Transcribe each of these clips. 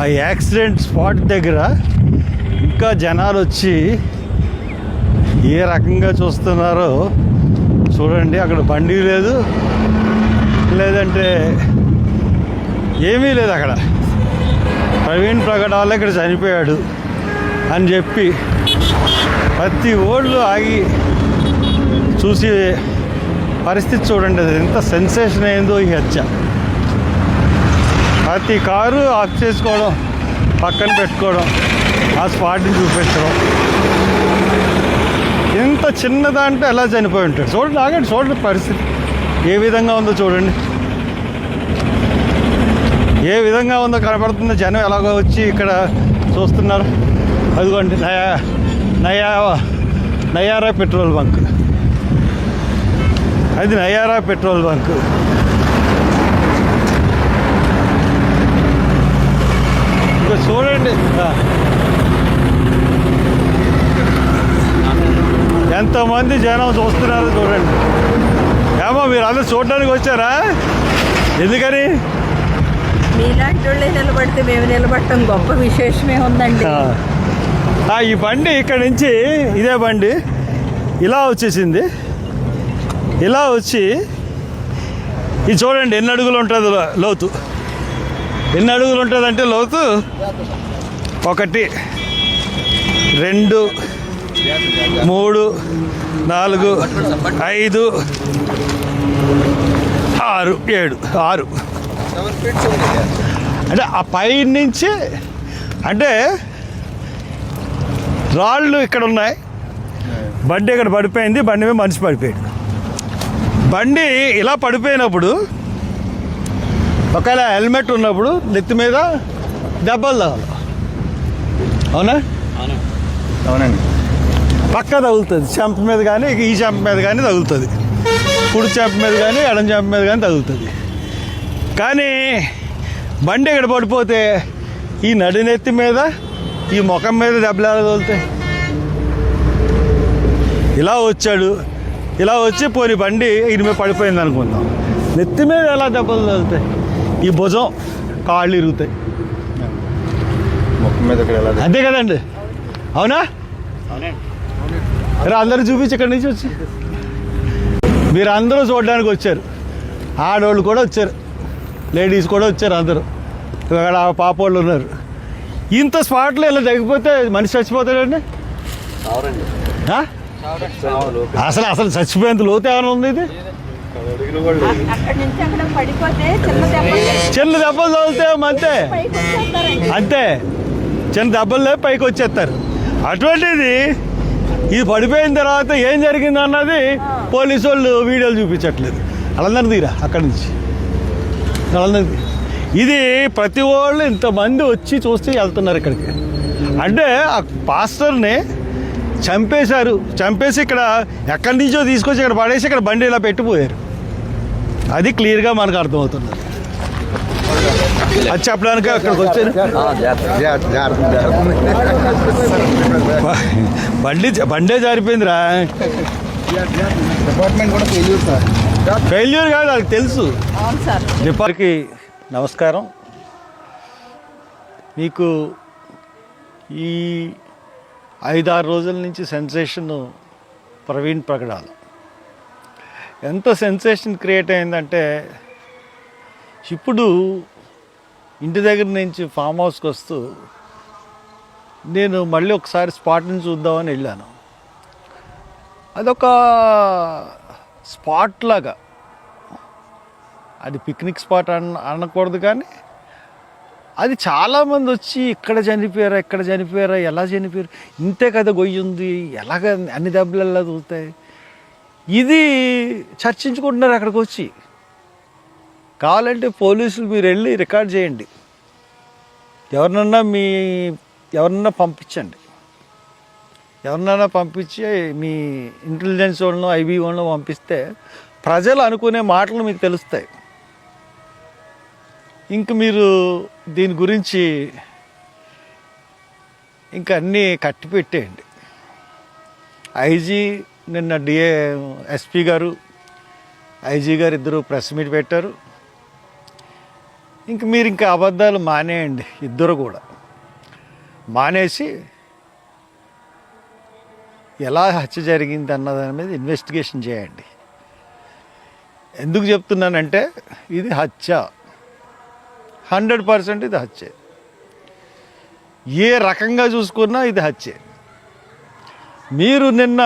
ఆ accident spot దగ్గర ఇంకా జనాలు వచ్చి ఏ రకంగా చూస్తున్నారో చూడండి. అక్కడ బండి లేదు, లేదంటే ఏమీ లేదు. అక్కడ ప్రవీణ్ ప్రగడ్ వల్ల ఇక్కడ చనిపోయాడు అని చెప్పి ప్రతి ఓళ్ళు ఆగి చూసి పరిస్థితి చూడండి. అది ఎంత సెన్సేషన్ అయిందో ఈ హత్య. ప్రతి కారు ఆఫ్ చేసుకోవడం, పక్కన పెట్టుకోవడం, ఆ స్పాట్ని చూపించడం. ఇంత చిన్నదంటే ఎలా చనిపోయి ఉంటాడు. చూడండి, ఆగండి, చూడండి పరిస్థితి ఏ విధంగా ఉందో చూడండి. ఏ విధంగా ఉందో కనపడుతుందో. జనం ఎలాగో వచ్చి ఇక్కడ చూస్తున్నారు. అదిగోండి నయారా పెట్రోల్ బంక్. అది నయారా పెట్రోల్ బంక్. ఇంకా చూడండి ఎంతమంది జనం చూస్తున్నారో చూడండి. ఏమో మీరు అందరూ చూడడానికి వచ్చారా? ఎందుకని? మీలాంటి వాళ్ళే నిలబడితే మేము నిలబడటం గొప్ప విశేషమే ఉందండి. ఈ బండి ఇక్కడ నుంచి ఇదే బండి ఇలా వచ్చేసింది. ఇలా వచ్చి ఇది చూడండి ఎన్ని అడుగులు ఉంటుంది లోతు. ఎన్ని అడుగులు ఉంటుంది అంటే లోతు 1 2 3 4 5 6 7 6 అంటే ఆ పై నుంచి అంటే రాళ్ళు ఇక్కడ ఉన్నాయి. బండి ఇక్కడ పడిపోయింది. బండి మీద మనిషి పడిపోయాడు. బండి ఇలా పడిపోయినప్పుడు ఒకవేళ హెల్మెట్ ఉన్నప్పుడు నెత్తి మీద దెబ్బలు తగలవు. అవునా? అవునండి. పక్క తగులుతుంది. చెంప మీద కానీ ఈ చెంప మీద కానీ తగులుతుంది. కుడి చెంప మీద కానీ ఎడం చెంప మీద కానీ తగులుతుంది. కానీ బండి ఇక్కడ పడిపోతే ఈ నడినెత్తి మీద ఈ ముఖం మీద దెబ్బలు ఎలా తగులుతాయి? ఇలా వచ్చాడు. ఇలా వచ్చి పోని బండి ఈయన మీద పడిపోయింది అనుకుందాం. నెత్తి మీద ఎలా దెబ్బలు తగులుతాయి? ఈ భుజం, కాళ్ళు ఇరుగుతాయి. ముఖం మీద అంతే కదండి? అవునా? అందరూ చూపించి ఇక్కడి నుంచి వచ్చి మీరు అందరూ చూడడానికి వచ్చారు. ఆడవాళ్ళు కూడా వచ్చారు, లేడీస్ కూడా వచ్చారు. అందరూ ఇక్కడ పాపోళ్ళు ఉన్నారు. ఇంత స్పాట్లో ఇలా తగ్గిపోతే మనిషి చచ్చిపోతాడండి. అసలు చచ్చిపోయేంత లోతు ఏమైనా ఉంది? ఇది చిన్న దెబ్బలు తగులుతాయి అంతే. చిన్న దెబ్బలు లేవు, పైకి వచ్చేస్తారు. అటువంటిది ఇది పడిపోయిన తర్వాత ఏం జరిగింది అన్నది పోలీసు వాళ్ళు వీడియోలు చూపించట్లేదు. వాళ్ళందరూ తీరా అక్కడి నుంచి. వాళ్ళందరికీ ఇది ప్రతి వాళ్ళు ఇంతమంది వచ్చి చూస్తే వెళ్తున్నారు ఇక్కడికి. అంటే ఆ పాస్టర్ని చంపేశారు. చంపేసి ఇక్కడ ఎక్కడి నుంచో తీసుకొచ్చి ఇక్కడ పడేసి ఇక్కడ బండి ఇలా పెట్టిపోయారు. అది క్లియర్గా మనకు అర్థమవుతుంది. అది చెప్పడానికి అక్కడికి వచ్చారు. బండే జారిపోయిందిరా. ఫెయిల్యూర్ కాదు, అది తెలుసు. డిపార్ట్కి నమస్కారం. మీకు ఈ 5-6 రోజుల నుంచి సెన్సేషన్ ప్రవీణ్ ప్రగడాల ఎంత సెన్సేషన్ క్రియేట్ అయిందంటే, ఇప్పుడు ఇంటి దగ్గర నుంచి ఫామ్ హౌస్కి వస్తూ నేను మళ్ళీ ఒకసారి స్పాట్ని చూద్దామని వెళ్ళాను. అదొక స్పాట్ లాగా, అది పిక్నిక్ స్పాట్ అనకూడదు, కానీ అది చాలామంది వచ్చి ఇక్కడ చనిపోయారా, ఎలా చనిపోయారు, ఇంతే కదా గొయ్యి ఉంది, ఎలాగ అన్ని దెబ్బలు ఎలా తగులుతాయి, ఇది చర్చించుకుంటున్నారు అక్కడికి వచ్చి. కావాలంటే పోలీసులు మీరు వెళ్ళి రికార్డ్ చేయండి. ఎవరినన్నా పంపించండి. ఎవరినైనా పంపించి మీ ఇంటెలిజెన్స్ వాళ్ళను, ఐబీ వాళ్ళను పంపిస్తే ప్రజలు అనుకునే మాటలు మీకు తెలుస్తాయి. ఇంక మీరు దీని గురించి ఇంక అన్నీ కట్టి పెట్టేయండి. ఐజీ నిన్న ఎస్పీ గారు, ఐజీ గారు ఇద్దరు ప్రెస్ మీట్ పెట్టారు. ఇంక మీరు ఇంకా అబద్ధాలు మానేయండి, ఇద్దరు కూడా మానేసి ఎలా హత్య జరిగింది అన్న దాని మీద ఇన్వెస్టిగేషన్ చేయండి. ఎందుకు చెప్తున్నానంటే ఇది హత్య, 100% ఇది హత్య. ఏ రకంగా చూసుకున్నా ఇది హత్య. మీరు నిన్న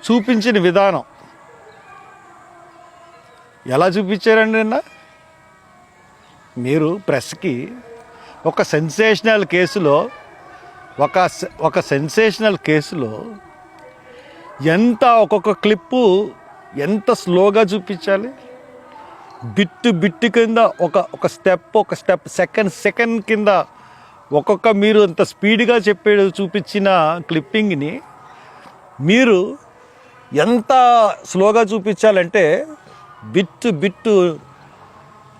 చూపించిన విధానం ఎలా చూపించారండి? నిన్న మీరు ప్రెస్కి ఒక సెన్సేషనల్ కేసులో ఒక సెన్సేషనల్ కేసులో ఎంత ఒక్కొక్క క్లిప్పు ఎంత స్లోగా చూపించాలి, బిట్టు కింద ఒక స్టెప్ సెకండ్ కింద ఒక్కొక్క మీరు అంత స్పీడ్గా చూపించిన క్లిప్పింగ్ని మీరు ఎంత స్లోగా చూపించాలంటే బిట్టు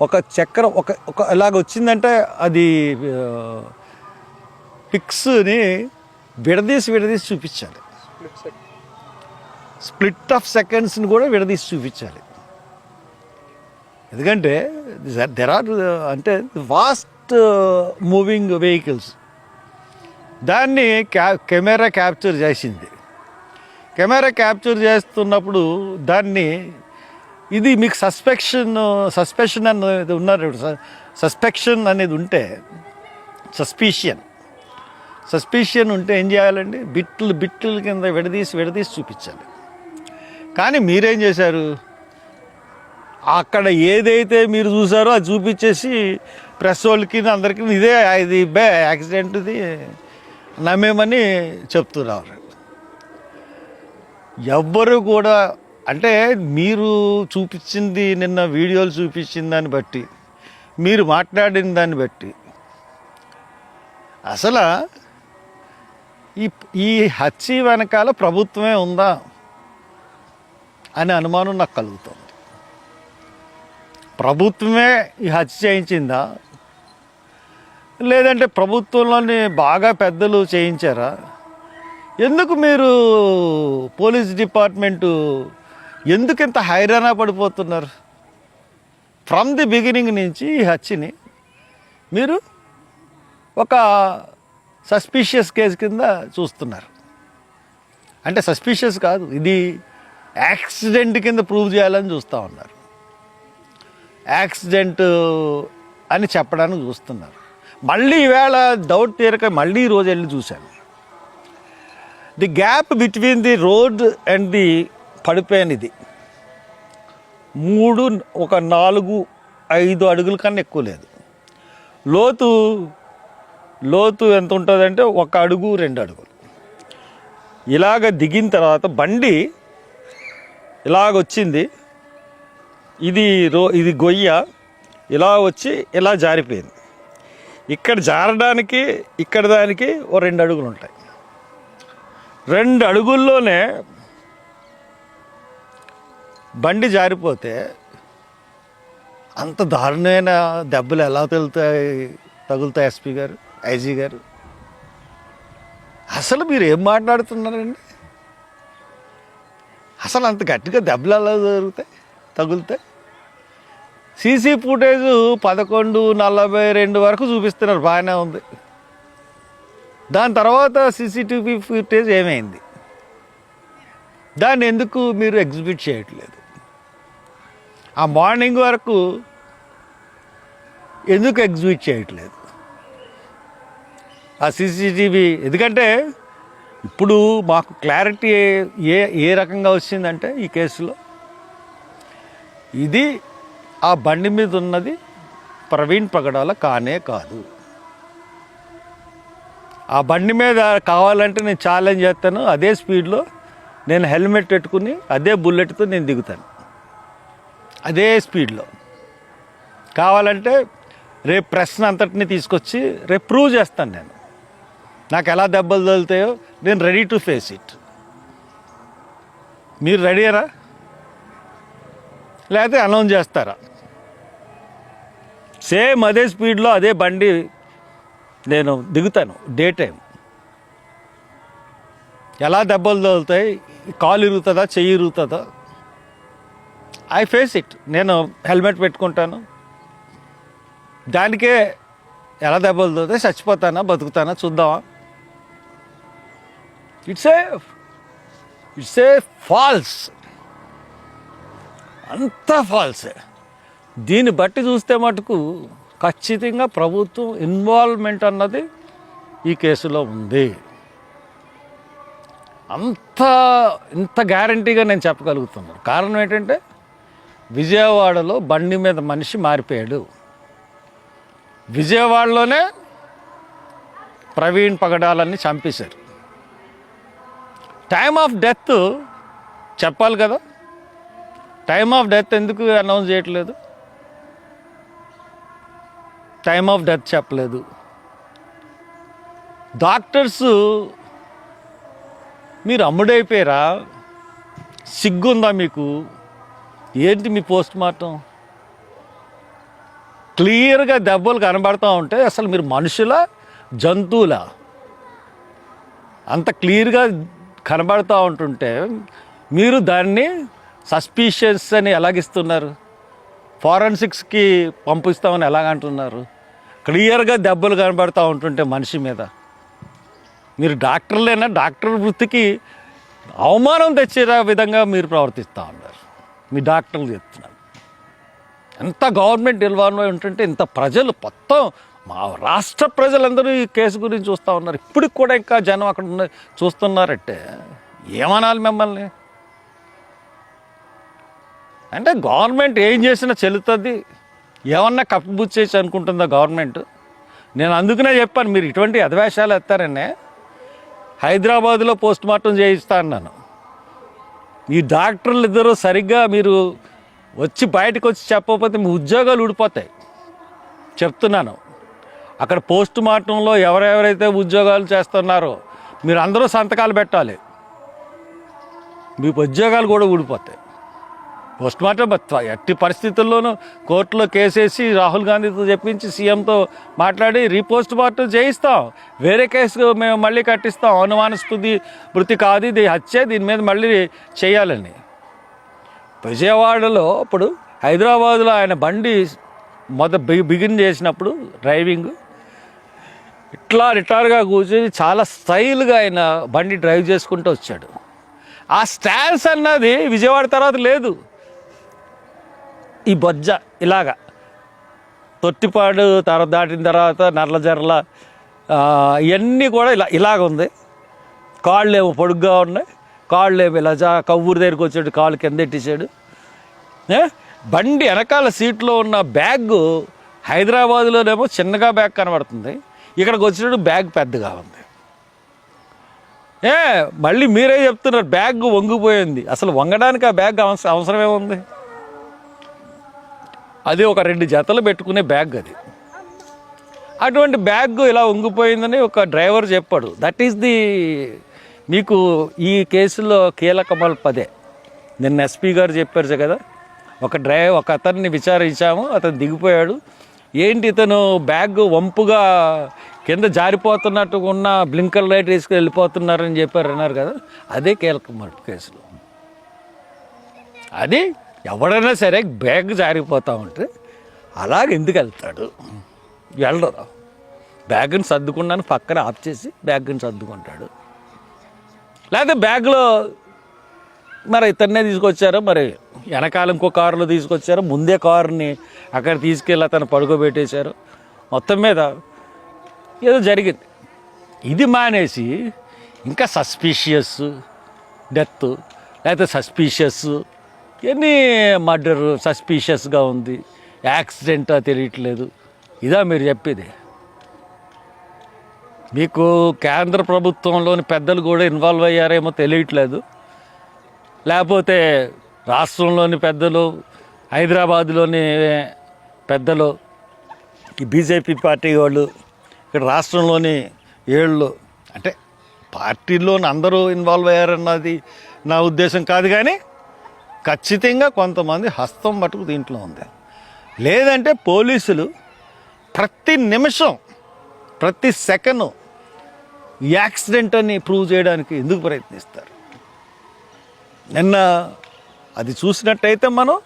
ఒక చక్రం ఒక ఇలాగ వచ్చిందంటే అది పిక్స్ని విడదీసి చూపించాలి. స్ప్లిట్ ఆఫ్ సెకండ్స్ని కూడా విడదీసి చూపించాలి. ఎందుకంటే దెర్ ఆర్ అంటే వాస్ట్ మూవింగ్ వెహికల్స్. దాన్ని కెమెరా క్యాప్చర్ చేసింది. కెమెరా క్యాప్చర్ చేస్తున్నప్పుడు దాన్ని ఇది మీకు సస్పెషన్ అనేది ఉన్నారు. సస్పెక్షన్ అనేది ఉంటే సస్పిషన్ ఉంటే ఏం చేయాలండి? బిట్లు కింద విడదీసి చూపించాలి. కానీ మీరేం చేశారు? అక్కడ ఏదైతే మీరు చూసారో అది చూపించేసి ప్రెస్ వాళ్ళకి అందరికీ ఇది యాక్సిడెంట్, ఇది నమ్మేమని చెప్తున్నారు. ఎవ్వరు కూడా అంటే మీరు చూపించింది నిన్న వీడియోలు చూపించిన దాన్ని బట్టి, మీరు మాట్లాడిన దాన్ని బట్టి అసలు ఈ హత్య వెనకాల ప్రభుత్వమే ఉందా అనే అనుమానం నాకు కలుగుతుంది. ప్రభుత్వమే ఈ హత్య చేయించిందా, లేదంటే ప్రభుత్వంలోని బాగా పెద్దలు చేయించారా? ఎందుకు మీరు పోలీస్ డిపార్ట్మెంటు ఎందుకు ఇంత హైరాణ పడిపోతున్నారు? ఫ్రమ్ ది బిగినింగ్ నుంచి ఈ హత్యని మీరు ఒక సస్పిషియస్ కేసు కింద చూస్తున్నారు. అంటే సస్పిషియస్ కాదు, ఇది యాక్సిడెంట్ కింద ప్రూవ్ చేయాలని చూస్తూ ఉన్నారు. యాక్సిడెంట్ అని చెప్పడానికి చూస్తున్నారు. మళ్ళీ ఈవేళ డౌట్ తీరక మళ్ళీ ఈరోజు వెళ్ళి చూశాను. The gap between the road and the పడిపోయాను ఇది 4-5 అడుగుల కన్నా ఎక్కువ లేదు. లోతు ఎంత ఉంటుందంటే 1 అడుగు 2 అడుగులు. ఇలాగ దిగిన తర్వాత బండి ఇలాగొచ్చింది, ఇది గొయ్య ఇలా వచ్చి ఇలా జారిపోయింది. ఇక్కడ జారడానికి ఇక్కడ దానికి 2 అడుగులు ఉంటాయి. 2 అడుగుల్లోనే బండి జారిపోతే అంత దారుణమైన దెబ్బలు ఎలా తగులుతాయి ఎస్పీ గారు, ఐజీ గారు? అసలు మీరు ఏం మాట్లాడుతున్నారండి? అసలు అంత గట్టిగా దెబ్బలు ఎలా తగులుతాయి? సీసీ ఫుటేజ్ 11:42 వరకు చూపిస్తున్నారు, బాగానే ఉంది. దాని తర్వాత సీసీటీవీ ఫుటేజ్ ఏమైంది? దాన్ని ఎందుకు మీరు ఎగ్జిబిట్ చేయట్లేదు? ఆ మార్నింగ్ వరకు ఎందుకు ఎగ్జిబిట్ చేయట్లేదు ఆ సీసీటీవీ? ఎందుకంటే ఇప్పుడు మాకు క్లారిటీ ఏ రకంగా వచ్చిందంటే ఈ కేసులో ఇది ఆ బండి మీద ఉన్నది ప్రవీణ్ పగడాల కానే కాదు. ఆ బండి మీద కావాలంటే నేను ఛాలెంజ్ చేస్తాను, అదే స్పీడ్లో నేను హెల్మెట్ పెట్టుకుని అదే బుల్లెట్తో నేను దిగుతాను, అదే స్పీడ్లో. కావాలంటే రేపు ప్రెస్ని అంతటిని తీసుకొచ్చి రేపు ప్రూవ్ చేస్తాను. నేను నాకు ఎలా దెబ్బలు తగులుతాయో నేను రెడీ టు ఫేస్ ఇట్. మీరు రెడీయరా? లేకపోతే అనౌన్స్ చేస్తారా? సేమ్ అదే స్పీడ్లో అదే బండి నేను దిగుతాను డే టైం. ఎలా దెబ్బలు తగులుతాయి, కాలు ఇరుగుతుందా, చెయ్యి ఇరుగుతుందా, ఐ ఫేస్ ఇట్. నేను హెల్మెట్ పెట్టుకుంటాను, దానికే ఎలా దెబ్బలుతుంది, చచ్చిపోతానా బతుకుతానా చూద్దామా. ఇట్స్ ఏ ఫాల్స్, అంతా ఫాల్సే. దీన్ని బట్టి చూస్తే మటుకు ఖచ్చితంగా ప్రభుత్వం ఇన్వాల్వ్మెంట్ అన్నది ఈ కేసులో ఉంది. ఇంత గ్యారంటీగా నేను చెప్పగలుగుతున్నాను. కారణం ఏంటంటే విజయవాడలో బండి మీద మనిషి మారిపోయాడు. విజయవాడలోనే ప్రవీణ్ పగడాలని చంపేశారు. టైమ్ ఆఫ్ డెత్ చెప్పాలి కదా, టైమ్ ఆఫ్ డెత్ ఎందుకు అనౌన్స్ చేయట్లేదు? టైమ్ ఆఫ్ డెత్ చెప్పలేదు. డాక్టర్స్ మీరు అమ్ముడైపోయారా? సిగ్గుందా మీకు? ఏంటి మీ పోస్ట్ మార్టం? క్లియర్గా దెబ్బలు కనబడుతూ ఉంటే అసలు మీరు మనుషులా జంతువులా? అంత క్లియర్గా కనబడుతూ ఉంటుంటే మీరు దాన్ని సస్పీషియస్ అని ఎలాగిస్తున్నారు? ఫారెన్సిక్స్కి పంపిస్తామని ఎలాగంటున్నారు? క్లియర్గా దెబ్బలు కనబడుతూ ఉంటుంటే మనిషి మీద మీరు డాక్టర్లేనా? డాక్టర్ వృత్తికి అవమానం తెచ్చే విధంగా మీరు ప్రవర్తిస్తూ ఉన్నారు. మీ డాక్టర్లు చెప్తున్నారు. ఎంత గవర్నమెంట్ ఇన్వాల్వ్ అయి ఉంటుంటే ఇంత ప్రజలు మొత్తం మా రాష్ట్ర ప్రజలందరూ ఈ కేసు గురించి చూస్తూ ఉన్నారు. ఇప్పటికి కూడా ఇంకా జనం అక్కడ ఉన్న చూస్తున్నారంటే ఏమనాలి మిమ్మల్ని? అంటే గవర్నమెంట్ ఏం చేసినా చెల్లుతుంది, ఏమన్నా కప్పిపుచ్చేసి అనుకుంటుందా గవర్నమెంట్? నేను అందుకనే చెప్పాను, మీరు ఇటువంటి అధివేశాలు ఎత్తారనే హైదరాబాదులో పోస్ట్ మార్టం చేయిస్తా అన్నాను. ఈ డాక్టర్లు ఇద్దరు సరిగ్గా మీరు వచ్చి బయటకు వచ్చి చెప్పకపోతే మీ ఉద్యోగాలు ఊడిపోతాయి. చెప్తున్నాను, అక్కడ పోస్ట్ మార్టంలో ఎవరెవరైతే ఉద్యోగాలు చేస్తున్నారో మీరు అందరూ సంతకాలు పెట్టాలి. మీ ఉద్యోగాలు కూడా ఊడిపోతాయి. పోస్ట్ మార్టం ఎట్టి పరిస్థితుల్లోనూ కోర్టులో కేసేసి రాహుల్ గాంధీతో చెప్పించి సీఎంతో మాట్లాడి రీపోస్ట్ మార్టం చేయిస్తాం. వేరే కేసు మేము మళ్ళీ కట్టిస్తాం. అనుమానాస్పద మృతి కాదు, ఇది హత్య, దీని మీద మళ్ళీ చేయాలని. విజయవాడలో ఇప్పుడు హైదరాబాదులో ఆయన బండి బిగిన్ చేసినప్పుడు డ్రైవింగ్ ఇట్లా రిటార్గా కూర్చొని చాలా స్టైల్గా ఆయన బండి డ్రైవ్ చేసుకుంటూ వచ్చాడు. ఆ స్టాన్స్ అన్నది విజయవాడ తర్వాత లేదు. ఈ బొజ్జ ఇలాగా తొట్టిపాడు తర్వాత దాటిన తర్వాత నర్లజర్ల ఇవన్నీ కూడా ఇలాగ ఉంది. కాళ్ళు ఏమో పొడుగ్గా ఉన్నాయి, కాళ్ళు ఏమో ఇలా కవ్వూరు దగ్గరికి వచ్చాడు, కాళ్ళు కింద ఎట్టేసాడు. బండి వెనకాల సీట్లో ఉన్న బ్యాగ్ హైదరాబాదులోనేమో చిన్నగా బ్యాగ్ కనబడుతుంది, ఇక్కడికి వచ్చినప్పుడు బ్యాగ్ పెద్దగా ఉంది. మళ్ళీ మీరే చెప్తున్నారు బ్యాగ్ వంగిపోయింది. అసలు వంగడానికి ఆ బ్యాగ్ అవసరమే ఉంది? అది ఒక 2 జతలు పెట్టుకునే బ్యాగ్ అది. అటువంటి బ్యాగ్ ఇలా వంగిపోయిందని ఒక డ్రైవర్ చెప్పాడు. దట్ ఈస్ ది మీకు ఈ కేసులో కీలకమల్ పదే. నిన్న ఎస్పీ గారు చెప్పారు కదా, ఒక అతన్ని విచారించాము, అతను దిగిపోయాడు. ఏంటి ఇతను బ్యాగ్ వంపుగా కింద జారిపోతున్నట్టు ఉన్న బ్లింకర్ లైట్ వేసుకుని వెళ్ళిపోతున్నారని అన్నారు కదా, అదే కీలకమల్ కేసులో. అది ఎవడైనా సరే బ్యాగ్ జారిపోతూ ఉంటే అలాగ ఎందుకు వెళ్తాడు? వెళ్ళరు. బ్యాగ్ని సర్దుకున్నాను పక్కన ఆఫ్ చేసి బ్యాగ్ని సర్దుకుంటాడు. లేకపోతే బ్యాగ్లో మరి ఇతన్నే తీసుకొచ్చారో, మరి వెనకాల ఇంకో కారులో తీసుకొచ్చారో, ముందే కారుని అక్కడ తీసుకెళ్ళి అతను పడుకోబెట్టేశారు. మొత్తం మీద ఏదో జరిగింది. ఇది మానేసి ఇంకా సస్పీషియస్ డెత్, లేకపోతే సస్పీషియస్ ఎన్ని మర్డర్ సస్పీషియస్గా ఉంది, యాక్సిడెంటా తెలియట్లేదు. ఇదా మీరు చెప్పేది? మీకు కేంద్ర ప్రభుత్వంలోని పెద్దలు కూడా ఇన్వాల్వ్ అయ్యారేమో తెలియట్లేదు, లేకపోతే రాష్ట్రంలోని పెద్దలు, హైదరాబాదులోని పెద్దలు, ఈ బీజేపీ పార్టీ వాళ్ళు, ఇక్కడ రాష్ట్రంలోని ఏళ్ళు, అంటే పార్టీలోని అందరూ ఇన్వాల్వ్ అయ్యారన్నది నా ఉద్దేశం కాదు. కానీ ఖచ్చితంగా కొంతమంది హస్తం మటుకు దీంట్లో ఉంది. లేదంటే పోలీసులు ప్రతి నిమిషం ప్రతి సెకండ్ యాక్సిడెంట్ అని ప్రూవ్ చేయడానికి ఎందుకు ప్రయత్నిస్తారు? నిన్న అది చూసినట్టయితే మనం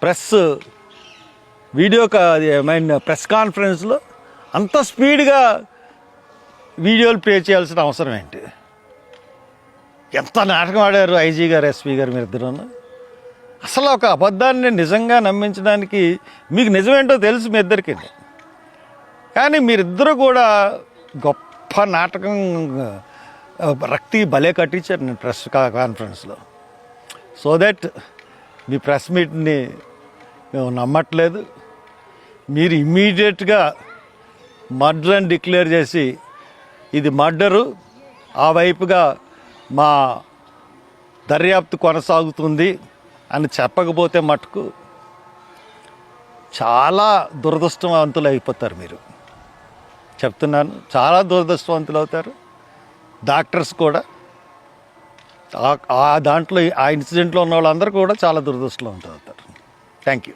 ప్రెస్ ప్రెస్ కాన్ఫరెన్స్లో అంత స్పీడ్గా వీడియోలు ప్లే చేయాల్సిన అవసరం ఏంటి? ఎంత నాటకం ఆడారు ఐజీ గారు, ఎస్పీ గారు, మీరిద్దరూ. అసలు ఒక అబద్ధాన్ని నిజంగా నమ్మించడానికి మీకు నిజమేంటో తెలుసు మీ ఇద్దరికి, కానీ మీరిద్దరూ కూడా గొప్ప నాటకం రక్తి భలే కట్టించారు నేను ప్రెస్ కాన్ఫరెన్స్లో. సో దట్ మీ ప్రెస్ మీట్ని మేము నమ్మట్లేదు. మీరు ఇమ్మీడియట్గా మర్డర్ అని డిక్లేర్ చేసి ఇది మర్డరు, ఆ వైపుగా మా దర్యాప్తు కొనసాగుతుంది అని చెప్పకపోతే మటుకు చాలా దురదృష్టవంతులు అయిపోతారు. మీరు చెప్తున్నాను, చాలా దురదృష్టవంతులు అవుతారు. డాక్టర్స్ కూడా దాంట్లో ఆ ఇన్సిడెంట్లో ఉన్న వాళ్ళందరూ కూడా చాలా దురదృష్టవంతులు అవుతారు. Thank you.